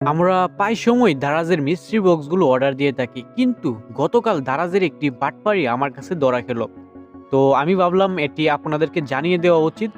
আমরা প্রায় সময় দারাজের মিস্ট্রি বক্সগুলো অর্ডার দিয়ে থাকি, কিন্তু গতকাল দারাজের একটি বাটপারি আমার কাছে ধরা খেলো। তো আমি ভাবলাম এটি আপনাদেরকে জানিয়ে দেওয়া উচিত।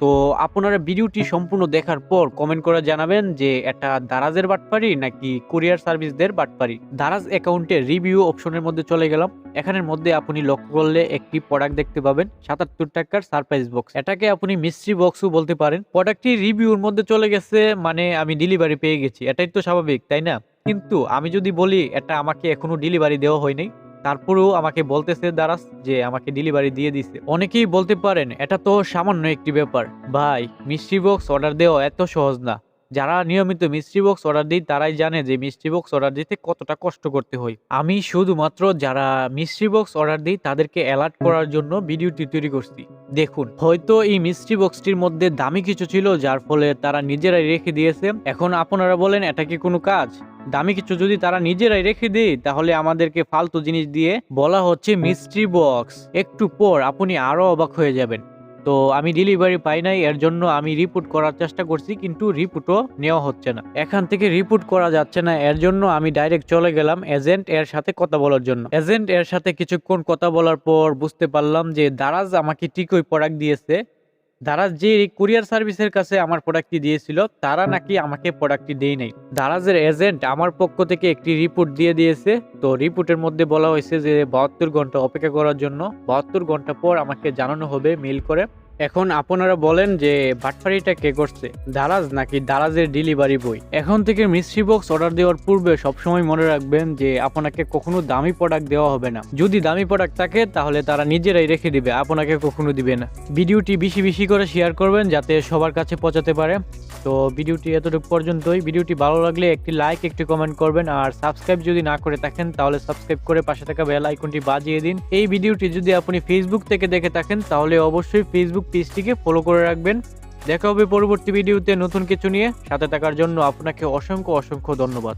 তো আপনারা ভিডিওটি সম্পূর্ণ দেখার পর কমেন্ট করে জানাবেন যে এটা দারাজের বাটপারি নাকি কুরিয়ার সার্ভিসদের বাটপারি। দারাজ অ্যাকাউন্টে রিভিউ অপশনের মধ্যে চলে গেলাম। এখানের মধ্যে আপনি লক্ষ্য করলে একটি প্রোডাক্ট দেখতে পাবেন ৭৭ টাকার সারপ্রাইজ বক্স। এটাকে আপনি মিস্ট্রি বক্সও বলতে পারেন। প্রোডাক্টটি রিভিউর মধ্যে চলে গেছে, মানে আমি ডেলিভারি পেয়ে গেছি, এটাই তো স্বাভাবিক, তাই না? কিন্তু আমি যদি বলি এটা আমাকে এখনো ডেলিভারি দেওয়া হয়নি, তারপরেও আমাকে বলতেছে দারাজ যে আমাকে ডেলিভারি দিয়ে দিছে। অনেকেই বলতে পারেন এটা তো সামান্য একটি ব্যাপার। ভাই, মিস্ট্রি বক্স অর্ডার দেওয়া এত সহজ না। যারা নিয়মিত মিস্ট্রি বক্স অর্ডার দিই তারাই জানে যে মিস্ট্রি বক্স অর্ডার দিতে কতটা কষ্ট করতে হয়। আমি শুধুমাত্র যারা মিস্ট্রি বক্স অর্ডার দিই তাদেরকে অ্যালার্ট করার জন্য ভিডিওটি তৈরি করছি। দেখুন, হয়তো এই মিস্ট্রি বক্সটির মধ্যে দামি কিছু ছিল যার ফলে তারা নিজেরাই রেখে দিয়েছে। এখন আপনারা বলেন এটা কি কোনো কাজ? দামি কিছু যদি তারা নিজেরাই রেখে দেয় তাহলে আমাদেরকে ফালতু জিনিস দিয়ে বলা হচ্ছে মিস্ট্রি বক্স। একটু পর আপনি আরো অবাক হয়ে যাবেন। তো আমি ডেলিভারি পাই নাই, এর জন্য আমি রিপোর্ট করার চেষ্টা করছি, কিন্তু রিপোর্টও নেওয়া হচ্ছে না। এখান থেকে রিপোর্ট করা যাচ্ছে না, এর জন্য আমি ডাইরেক্ট চলে গেলাম এজেন্ট এর সাথে কথা বলার জন্য। এজেন্ট এর সাথে কিছুক্ষণ কথা বলার পর বুঝতে পারলাম যে দারাজ আমাকে ঠিকই প্রোডাক্ট দিয়েছে। দারাজ যে কুরিয়ার সার্ভিসের কাছে আমার প্রোডাক্টটি দিয়েছিল তারা নাকি আমাকে প্রোডাক্টটি দেয় নাই। দারাজের এজেন্ট আমার পক্ষ থেকে একটি রিপোর্ট দিয়ে দিয়েছে। তো রিপোর্টের মধ্যে বলা হয়েছে যে 72 ঘন্টা অপেক্ষা করার জন্য। 72 ঘন্টা পর আমাকে জানানো হবে মেইল করে। এখন আপনারা বলেন যে বাটপারিটা কে করছে, দারাজ নাকি দারাজের ডেলিভারি বয়? এখন থেকে মিস্ট্রি বক্স অর্ডার দেওয়ার পূর্বে সবসময় মনে রাখবেন যে আপনাকে কখনো দামি প্রোডাক্ট দেওয়া হবে না। যদি দামি প্রোডাক্ট থাকে তাহলে তারা নিজেরাই রেখে দিবে, আপনাকে কখনো দিবে না। ভিডিওটি বেশি বেশি করে শেয়ার করবেন যাতে সবার কাছে পৌঁছাতে পারে। তো ভিডিওটি এতটুকু পর্যন্তই। ভিডিওটি ভালো লাগলে একটি লাইক, একটি কমেন্ট করবেন, আর সাবস্ক্রাইব যদি না করে থাকেন তাহলে সাবস্ক্রাইব করে পাশে থাকা বেল আইকনটি বাজিয়ে দিন। এই ভিডিওটি যদি আপনি ফেসবুক থেকে দেখে থাকেন তাহলে অবশ্যই ফেসবুক পেজটিকে ফলো করে রাখবেন। দেখা হবে পরবর্তী ভিডিওতে নতুন কিছু নিয়ে। সাথে থাকার জন্য আপনাকে অসংখ্য অসংখ্য ধন্যবাদ।